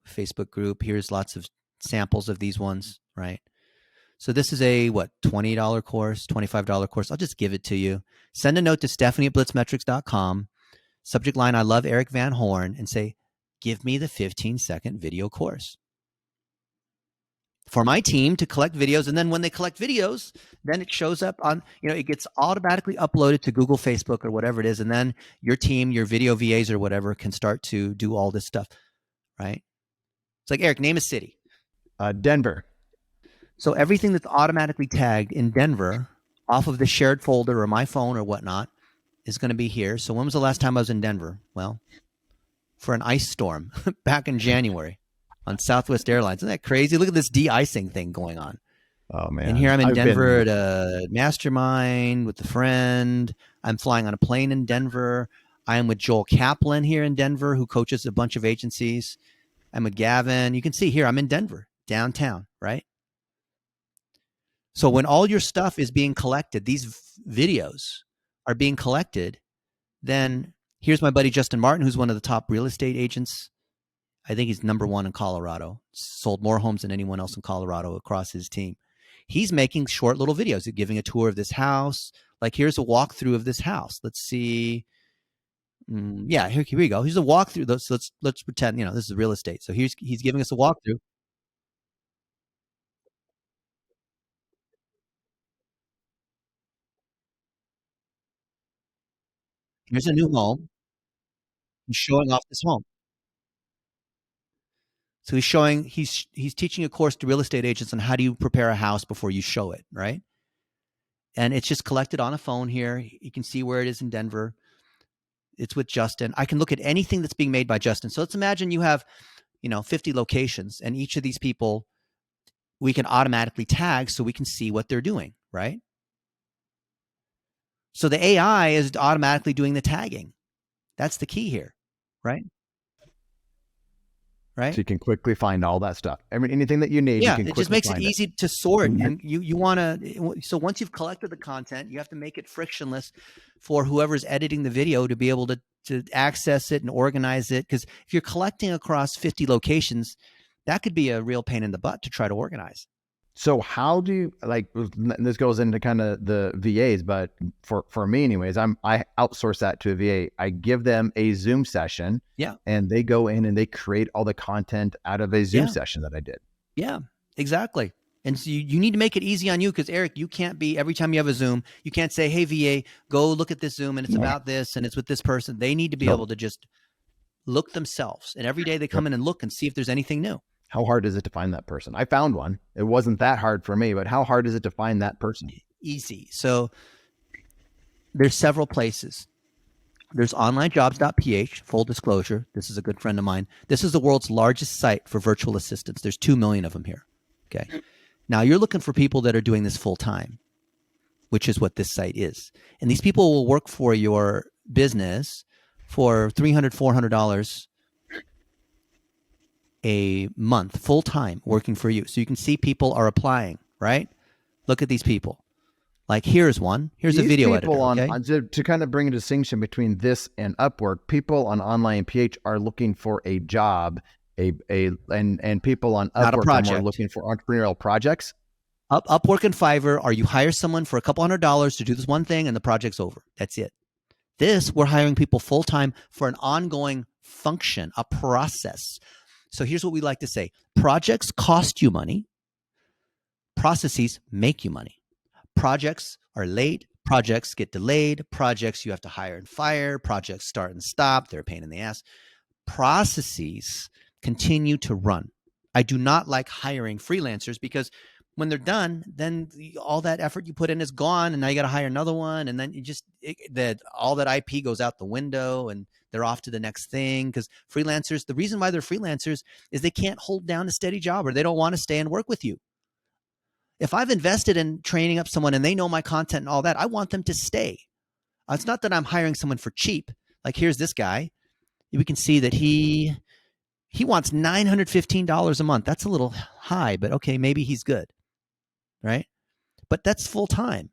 Facebook group. Here's lots of samples of these ones, right? So this is a, $20 course, $25 course. I'll just give it to you. Send a note to Stephanie@blitzmetrics.com. Subject line, I love Erik Van Horn, and say, give me the 15-second video course for my team to collect videos. And then when they collect videos, then it shows up on, it gets automatically uploaded to Google, Facebook, or whatever it is. And then your team, your video VAs or whatever, can start to do all this stuff, right? It's like, Erik, name a city. Denver. So everything that's automatically tagged in Denver off of the shared folder or my phone or whatnot is going to be here. So when was the last time I was in Denver? Well, for an ice storm back in January on Southwest Airlines. Isn't that crazy? Look at this de-icing thing going on. Oh, man. And here I'm in Denver at a mastermind with a friend. I'm flying on a plane in Denver. I am with Joel Kaplan here in Denver, who coaches a bunch of agencies. I'm with Gavin. You can see here, I'm in Denver, downtown, right? So when all your stuff is being collected, these videos are being collected, then here's my buddy Justin Martin, who's one of the top real estate agents. I think he's number 1 in Colorado. Sold more homes than anyone else in Colorado across his team. He's making short little videos, giving a tour of this house. Like, here's a walkthrough of this house. Let's see. Yeah, here we go. Here's a walkthrough. Let's pretend, this is real estate. So he's giving us a walkthrough. Here's a new home. He's showing off this home. So he's teaching a course to real estate agents on how do you prepare a house before you show it, right? And it's just collected on a phone here. You can see where it is in Denver. it's with Justin. I can look at anything that's being made by Justin. So let's imagine you have, 50 locations, and each of these people we can automatically tag so we can see what they're doing, right? So the AI is automatically doing the tagging. That's the key here, right? Right. So you can quickly find all that stuff. Anything that you need, Yeah, you can it quickly just makes it find easy to sort. And you want to, so once you've collected the content, you have to make it frictionless for whoever's editing the video to be able to access it and organize it. Because if you're collecting across 50 locations, that could be a real pain in the butt to try to organize. So how do you, like, this goes into kind of the VAs, but for me anyways, I outsource that to a VA. I give them a Zoom session, and they go in and they create all the content out of a Zoom session that I did. Yeah, exactly. And so you need to make it easy on you, because Erik, you can't be, every time you have a Zoom, you can't say, hey VA, go look at this Zoom and it's about this and it's with this person. They need to be able to just look themselves, and every day they come in and look and see if there's anything new. How hard is it to find that person? I found one. It wasn't that hard for me, but how hard is it to find that person? Easy. So there's several places. There's onlinejobs.ph, full disclosure. This is a good friend of mine. This is the world's largest site for virtual assistants. There's 2 million of them here. Okay. Now you're looking for people that are doing this full time, which is what this site is. And these people will work for your business for $300, $400 a month, full time, working for you. So you can see people are applying, right? Look at these people. Like here's one. Here's a video editor. To kind of bring a distinction between this and Upwork, people on Online PH are looking for a job, and people on Upwork are more looking for entrepreneurial projects. Upwork and Fiverr are, you hire someone for a couple $100s to do this one thing and the project's over. That's it. This, we're hiring people full time for an ongoing function, a process. So here's what we like to say. Projects cost you money. Processes make you money. Projects are late. Projects get delayed. Projects you have to hire and fire. Projects start and stop. They're a pain in the ass. Processes continue to run. I do not like hiring freelancers, because when they're done, then all that effort you put in is gone, and now you got to hire another one, and then all that IP goes out the window, and they're off to the next thing. Because freelancers, the reason why they're freelancers is they can't hold down a steady job, or they don't want to stay and work with you. If I've invested in training up someone and they know my content and all that, I want them to stay. It's not that I'm hiring someone for cheap. Like here's this guy. We can see that he wants $915 a month. That's a little high, but okay, maybe he's good, right? But that's full time.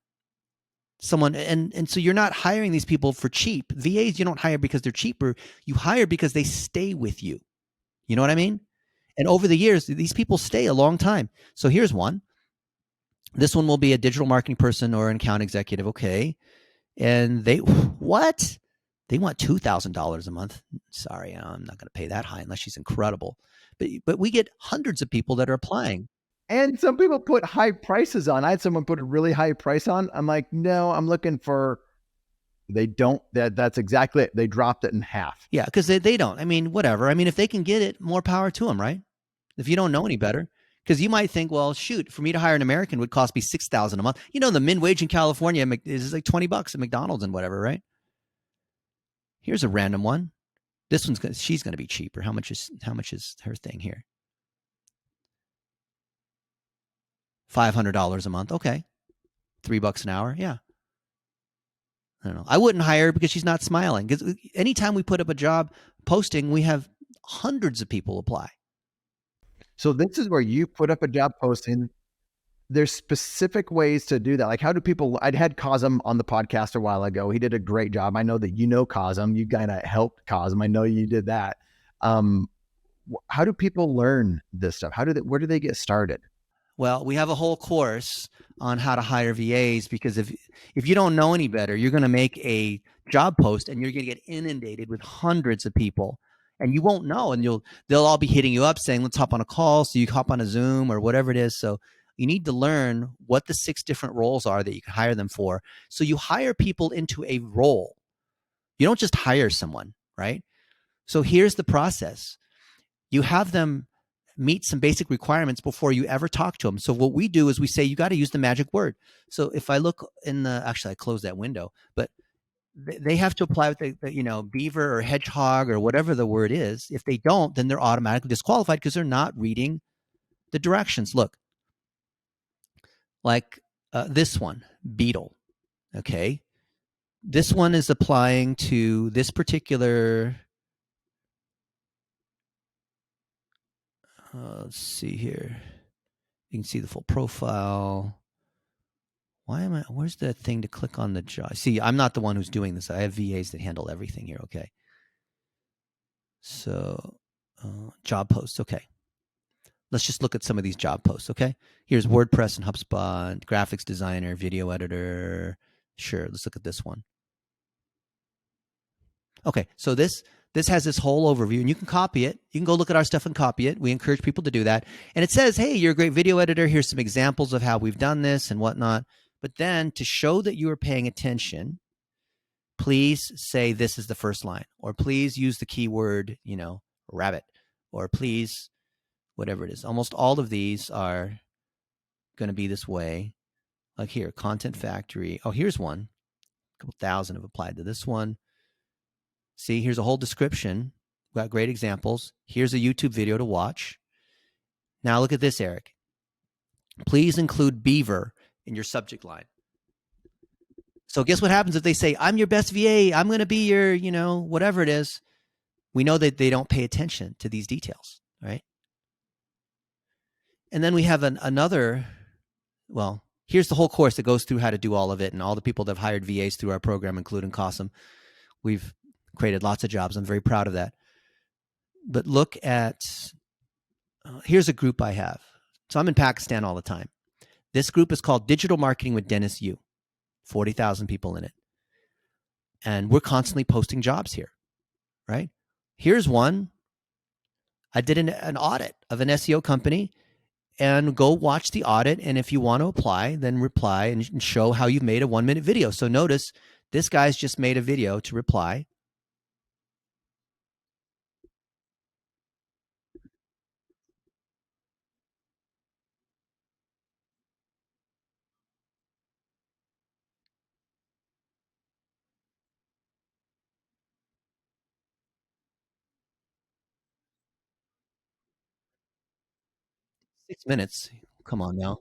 And so you're not hiring these people for cheap. VAs you don't hire because they're cheaper. You hire because they stay with you. You know what I mean? And over the years, these people stay a long time. So here's one. This one will be a digital marketing person or an account executive. Okay. And they want $2,000 a month. Sorry, I'm not going to pay that high unless she's incredible. But we get hundreds of people that are applying. And some people put high prices on. I had someone put a really high price on. I'm like, no, I'm looking for, they don't, that's exactly it. They dropped it in half. Yeah, because they don't. I mean, whatever. I mean, if they can get it, more power to them, right? If you don't know any better. Because you might think, well, shoot, for me to hire an American would cost me $6,000 a month. You know, the min wage in California is like $20 at McDonald's and whatever, right? Here's a random one. This one's she's going to be cheaper. How much is her thing here? $500 a month. Okay. $3 an hour. Yeah. I don't know. I wouldn't hire her because she's not smiling. Because anytime we put up a job posting, we have hundreds of people apply. So this is where you put up a job posting. There's specific ways to do that. Like how do people, I'd had Cosm on the podcast a while ago. He did a great job. I know that you know Cosm. You kind of helped Cosm. I know you did that. How do people learn this stuff? Where do they get started? Well, we have a whole course on how to hire VAs, because if you don't know any better, you're going to make a job post and you're going to get inundated with hundreds of people. And you won't know, and they'll all be hitting you up saying, let's hop on a call. So you hop on a Zoom or whatever it is. So you need to learn what the 6 different roles are that you can hire them for. So you hire people into a role. You don't just hire someone, right? So here's the process. You have them meet some basic requirements before you ever talk to them. So what we do is we say, you got to use the magic word. So if I look actually I closed that window, but they have to apply with the beaver or hedgehog or whatever the word is. If they don't, then they're automatically disqualified because they're not reading the directions. Look, like this one, beetle. Okay. This one is applying to this particular, let's see here. You can see the full profile. Where's the thing to click on the job? See, I'm not the one who's doing this. I have VAs that handle everything here. Okay. So, job posts. Okay. Let's just look at some of these job posts. Okay. Here's WordPress and HubSpot, graphics designer, video editor. Sure. Let's look at this one. Okay. So this has this whole overview, and you can copy it. You can go look at our stuff and copy it. We encourage people to do that. And it says, hey, you're a great video editor. Here's some examples of how we've done this and whatnot. But then to show that you are paying attention, please say this is the first line, or please use the keyword, rabbit, or please, whatever it is. Almost all of these are going to be this way. Like here, Content Factory. Oh, here's one. A couple thousand have applied to this one. See, here's a whole description. We've got great examples. Here's a YouTube video to watch. Now look at this, Eric. Please include beaver in your subject line. So guess what happens if they say, I'm your best VA, I'm going to be your, whatever it is. We know that they don't pay attention to these details, right? And then we have another, well, here's the whole course that goes through how to do all of it, and all the people that have hired VAs through our program, including Qasim. We've created lots of jobs. I'm very proud of that. But look at, here's a group I have. So I'm in Pakistan all the time. This group is called Digital Marketing with Dennis Yu. 40,000 people in it. And we're constantly posting jobs here, right? Here's one. I did an audit of an SEO company, and go watch the audit. And if you want to apply, then reply and show how you've made a 1-minute video. So notice this guy's just made a video to reply. Six minutes. Come on now.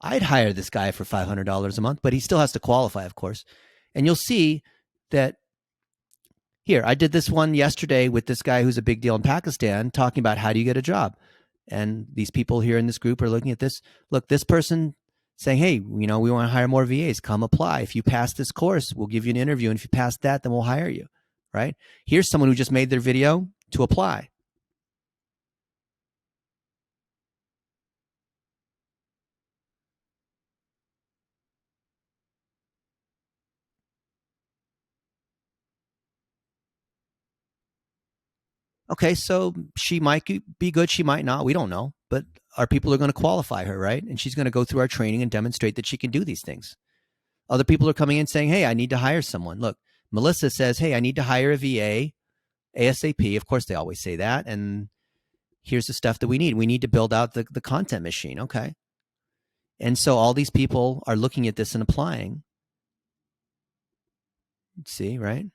I'd hire this guy for $500 a month, but he still has to qualify, of course. And you'll see that here, I did this one yesterday with this guy who's a big deal in Pakistan, talking about how do you get a job. And these people here in this group are looking at this. Look, this person saying, hey, we want to hire more VAs. Come apply. If you pass this course, we'll give you an interview. And if you pass that, then we'll hire you, right? Here's someone who just made their video to apply. Okay, so she might be good, she might not, we don't know, but our people are going to qualify her, right? And she's going to go through our training and demonstrate that she can do these things. Other people are coming in saying, hey, I need to hire someone. Look, Melissa says, hey, I need to hire a VA ASAP. Of course, they always say that. And here's the stuff that we need. We need to build out the content machine. Okay. And so all these people are looking at this and applying. See, right?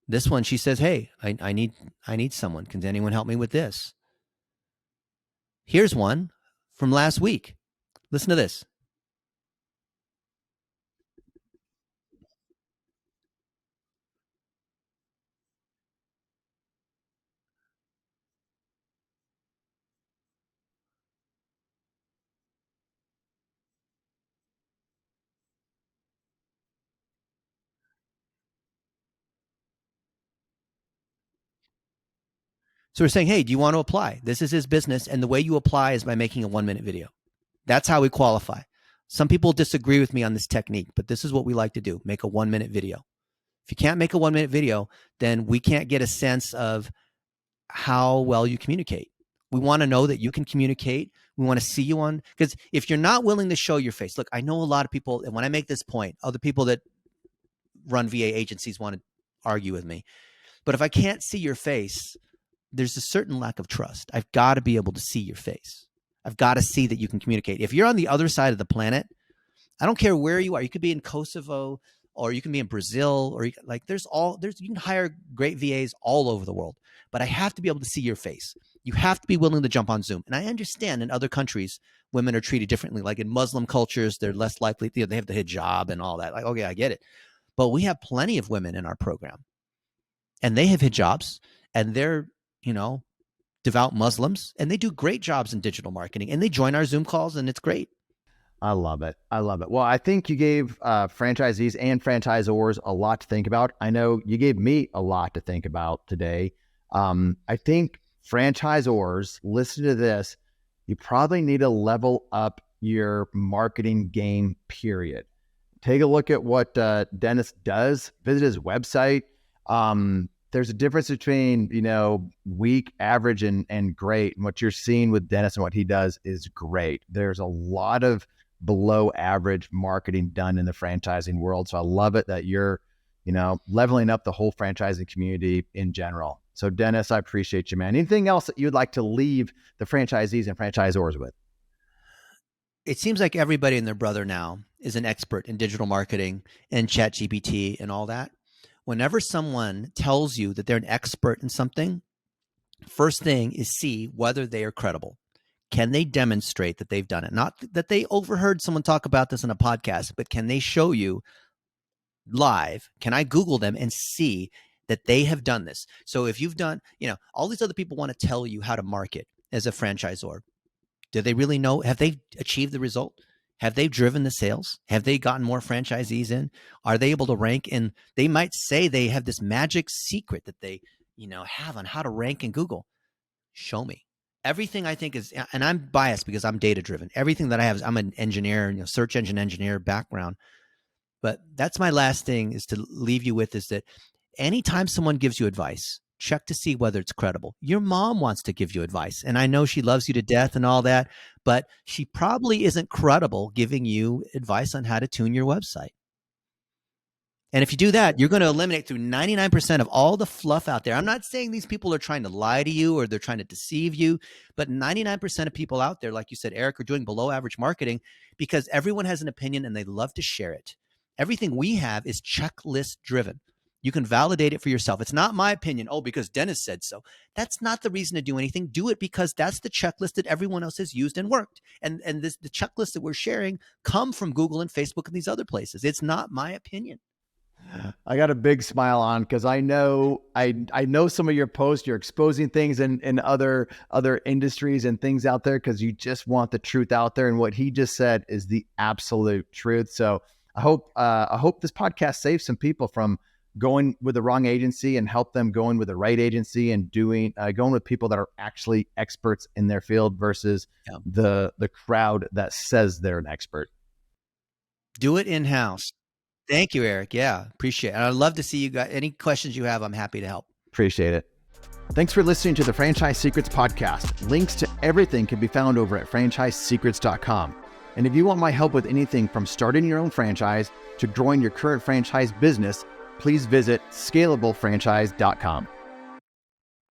This one, she says, hey, I need someone. Can anyone help me with this? Here's one from last week. Listen to this. So we're saying, hey, do you want to apply? This is his business. And the way you apply is by making a 1-minute video. That's how we qualify. Some people disagree with me on this technique, but this is what we like to do. Make a 1-minute video. If you can't make a 1-minute video, then we can't get a sense of how well you communicate. We want to know that you can communicate. We want to see you on, because if you're not willing to show your face, look, I know a lot of people, and when I make this point, other people that run VA agencies want to argue with me. But if I can't see your face, there's a certain lack of trust. I've got to be able to see your face. I've got to see that you can communicate. If you're on the other side of the planet, I don't care where you are. You could be in Kosovo, or you can be in Brazil, or you can hire great VAs all over the world, but I have to be able to see your face. You have to be willing to jump on Zoom. And I understand in other countries, women are treated differently. Like in Muslim cultures, they're less likely, they have the hijab and all that. Like, okay, I get it. But we have plenty of women in our program, and they have hijabs, and they're, devout Muslims, and they do great jobs in digital marketing, and they join our Zoom calls, and it's great. I love it. I love it. Well, I think you gave franchisees and franchisors a lot to think about. I know you gave me a lot to think about today. I think franchisors, listen to this, you probably need to level up your marketing game, period. Take a look at what Dennis does. Visit his website. There's a difference between, weak, average, and great. And what you're seeing with Dennis and what he does is great. There's a lot of below average marketing done in the franchising world. So I love it that you're, leveling up the whole franchising community in general. So Dennis, I appreciate you, man. Anything else that you'd like to leave the franchisees and franchisors with? It seems like everybody and their brother now is an expert in digital marketing and ChatGPT and all that. Whenever someone tells you that they're an expert in something, first thing is see whether they are credible. Can they demonstrate that they've done it? Not that they overheard someone talk about this in a podcast, but can they show you live? Can I Google them and see that they have done this? So if you've done, all these other people want to tell you how to market as a franchisor. Do they really know? Have they achieved the result? Have they driven the sales? Have they gotten more franchisees in? Are they able to rank? And they might say they have this magic secret that they, have on how to rank in Google. Show me. Everything I think is, and I'm biased because I'm data driven. Everything that I have is, I'm an engineer, search engine engineer background. But that's my last thing is to leave you with is that anytime someone gives you advice, check to see whether it's credible. Your mom wants to give you advice, and I know she loves you to death and all that, but she probably isn't credible giving you advice on how to tune your website. And if you do that, you're going to eliminate through 99% of all the fluff out there. I'm not saying these people are trying to lie to you or they're trying to deceive you, but 99% of people out there, like you said, Eric, are doing below average marketing because everyone has an opinion and they love to share it. Everything we have is checklist driven. You can validate it for yourself. It's not my opinion. Oh, because Dennis said so. That's not the reason to do anything. Do it because that's the checklist that everyone else has used and worked. And the checklist that we're sharing come from Google and Facebook and these other places. It's not my opinion. I got a big smile on because I know some of your posts. You're exposing things in other industries and things out there because you just want the truth out there. And what he just said is the absolute truth. So I hope this podcast saves some people from going with the wrong agency and help them going with the right agency and going with people that are actually experts in their field versus the crowd that says they're an expert. Do it in-house. Thank you, Eric. Yeah, appreciate it. And I'd love to see you guys. Any questions you have, I'm happy to help. Appreciate it. Thanks for listening to the Franchise Secrets podcast. Links to everything can be found over at franchisesecrets.com. And if you want my help with anything from starting your own franchise to growing your current franchise business, please visit scalablefranchise.com.